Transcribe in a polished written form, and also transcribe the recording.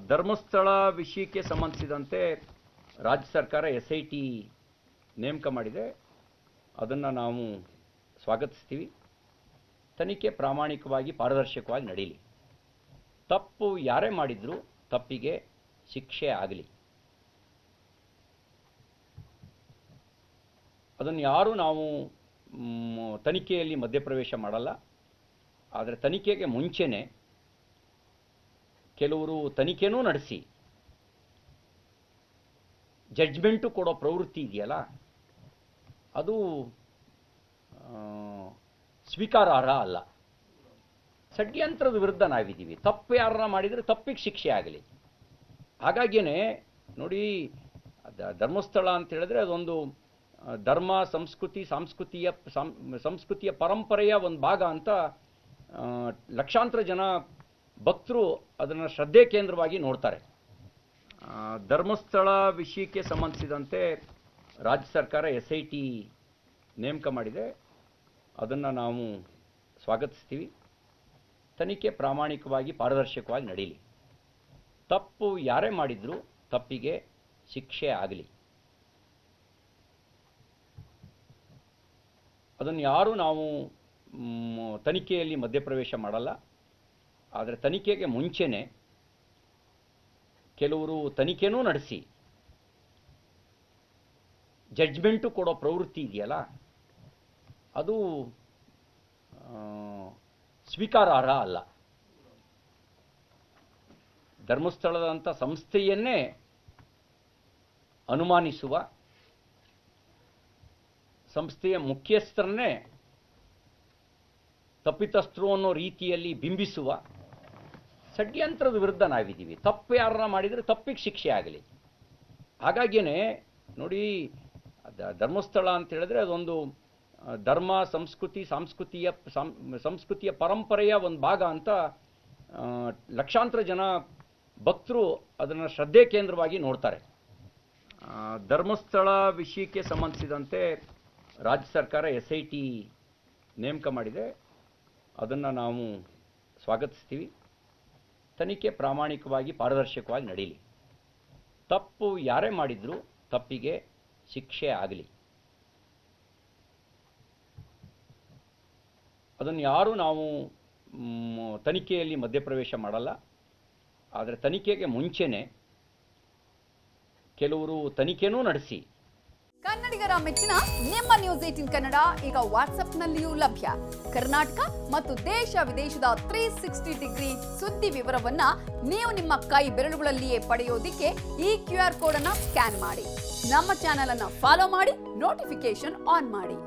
ಧರ್ಮಸ್ಥಳ ವಿಷಯಕ್ಕೆ ಸಂಬಂಧಿಸಿದಂತೆ ರಾಜ್ಯ ಸರ್ಕಾರ SIT ನೇಮಕ ಮಾಡಿದೆ. ಅದನ್ನು ನಾವು ಸ್ವಾಗತಿಸ್ತೀವಿ. ತನಿಖೆ ಪ್ರಾಮಾಣಿಕವಾಗಿ ಪಾರದರ್ಶಕವಾಗಿ ನಡೆಯಲಿ. ತಪ್ಪು ಯಾರೇ ಮಾಡಿದರೂ ತಪ್ಪಿಗೆ ಶಿಕ್ಷೆ ಆಗಲಿ. ಅದನ್ನು ಯಾರೂ ನಾವು ತನಿಖೆಯಲ್ಲಿ ಮಧ್ಯಪ್ರವೇಶ ಮಾಡಲ್ಲ. ಆದರೆ ತನಿಖೆಗೆ ಮುಂಚೆನೇ ಕೆಲವರು ತನಿಖೆನೂ ನಡೆಸಿ ಜಡ್ಜ್ಮೆಂಟು ಕೊಡೋ ಪ್ರವೃತ್ತಿ ಇದೆಯಲ್ಲ, ಅದು ಸ್ವೀಕಾರಾರ್ಹ ಅಲ್ಲ. ಷಡ್ಯಂತ್ರದ ವಿರುದ್ಧ ನಾವಿದ್ದೀವಿ. ತಪ್ಪು ಯಾರನ್ನ ಮಾಡಿದರೆ ತಪ್ಪಿಗೆ ಶಿಕ್ಷೆ ಆಗಲಿ. ಹಾಗಾಗಿಯೇ ನೋಡಿ, ಧರ್ಮಸ್ಥಳ ಅಂತ ಹೇಳಿದ್ರೆ ಅದೊಂದು ಧರ್ಮ ಸಂಸ್ಕೃತಿಯ ಪರಂಪರೆಯ ಒಂದು ಭಾಗ ಅಂತ ಲಕ್ಷಾಂತರ ಜನ ಭಕ್ತರು ಅದನ್ನು ಶ್ರದ್ಧೆ ಕೇಂದ್ರವಾಗಿ ನೋಡ್ತಾರೆ. ಧರ್ಮಸ್ಥಳ ವಿಷಯಕ್ಕೆ ಸಂಬಂಧಿಸಿದಂತೆ ರಾಜ್ಯ ಸರ್ಕಾರ SIT ನೇಮಕ ಮಾಡಿದೆ. ಅದನ್ನು ನಾವು ಸ್ವಾಗತಿಸ್ತೀವಿ. ತನಿಖೆ ಪ್ರಾಮಾಣಿಕವಾಗಿ ಪಾರದರ್ಶಕವಾಗಿ ನಡೆಯಲಿ. ತಪ್ಪು ಯಾರೇ ಮಾಡಿದರೂ ತಪ್ಪಿಗೆ ಶಿಕ್ಷೆ ಆಗಲಿ. ಅದನ್ನು ಯಾರೂ ನಾವು ತನಿಖೆಯಲ್ಲಿ ಮಧ್ಯಪ್ರವೇಶ ಮಾಡಲ್ಲ. ಆದರೆ ತನಿಖೆಗೆ ಮುಂಚೆನೇ ಕೆಲವರು ತನಿಖೆನೂ ನಡೆಸಿ ಜಡ್ಜ್ಮೆಂಟು ಕೊಡೋ ಪ್ರವೃತ್ತಿ ಇದೆಯಲ್ಲ, ಅದು ಸ್ವೀಕಾರಾರ್ಹ ಅಲ್ಲ. ಧರ್ಮಸ್ಥಳದಂಥ ಸಂಸ್ಥೆಯನ್ನೇ ಅನುಮಾನಿಸುವ, ಸಂಸ್ಥೆಯ ಮುಖ್ಯಸ್ಥರನ್ನೇ ತಪ್ಪಿತಸ್ಥರು ಅನ್ನೋ ರೀತಿಯಲ್ಲಿ ಬಿಂಬಿಸುವ ಷಡ್ಯಂತ್ರದ ವಿರುದ್ಧ ನಾವಿದ್ದೀವಿ. ತಪ್ಪು ಯಾರನ್ನ ಮಾಡಿದರೆ ತಪ್ಪಿಗೆ ಶಿಕ್ಷೆ ಆಗಲಿ. ಹಾಗಾಗಿಯೇ ನೋಡಿ, ಧರ್ಮಸ್ಥಳ ಅಂತ ಹೇಳಿದ್ರೆ ಅದೊಂದು ಧರ್ಮ ಸಂಸ್ಕೃತಿಯ ಪರಂಪರೆಯ ಒಂದು ಭಾಗ ಅಂತ ಲಕ್ಷಾಂತರ ಜನ ಭಕ್ತರು ಅದನ್ನು ಶ್ರದ್ಧೆ ಕೇಂದ್ರವಾಗಿ ನೋಡ್ತಾರೆ. ಧರ್ಮಸ್ಥಳ ವಿಷಯಕ್ಕೆ ಸಂಬಂಧಿಸಿದಂತೆ ರಾಜ್ಯ ಸರ್ಕಾರ SIT ನೇಮಕ ಮಾಡಿದೆ. ಅದನ್ನು ನಾವು ಸ್ವಾಗತಿಸ್ತೀವಿ. ತನಿಖೆ ಪ್ರಾಮಾಣಿಕವಾಗಿ ಪಾರದರ್ಶಕವಾಗಿ ನಡೆಯಲಿ. ತಪ್ಪು ಯಾರೇ ಮಾಡಿದರೂ ತಪ್ಪಿಗೆ ಶಿಕ್ಷೆ ಆಗಲಿ. ಅದನ್ನು ಯಾರೂ ನಾವು ತನಿಖೆಯಲ್ಲಿ ಮಧ್ಯಪ್ರವೇಶ ಮಾಡಲ್ಲ. ಆದರೆ ತನಿಖೆಗೆ ಮುಂಚೆನೇ ಕೆಲವರು ತನಿಖೆನೂ ನಡೆಸಿ. ಕನ್ನಡಿಗರ ಮೆಚ್ಚಿನ ನಿಮ್ಮ ನ್ಯೂಸ್ 18 ಕನ್ನಡ ಈಗ ವಾಟ್ಸ್ಆಪ್ನಲ್ಲಿಯೂ ಲಭ್ಯ. ಕರ್ನಾಟಕ ಮತ್ತು ದೇಶ ವಿದೇಶದ 360 ಡಿಗ್ರಿ ಸುದ್ದಿ ವಿವರವನ್ನ ನೀವು ನಿಮ್ಮ ಕೈ ಬೆರಳುಗಳಲ್ಲಿಯೇ ಪಡೆಯೋದಿಕ್ಕೆ ಈ QR ಕೋಡ್ ಅನ್ನು ಸ್ಕ್ಯಾನ್ ಮಾಡಿ. ನಮ್ಮ ಚಾನೆಲ್ ಅನ್ನು ಫಾಲೋ ಮಾಡಿ, ನೋಟಿಫಿಕೇಶನ್ ಆನ್ ಮಾಡಿ.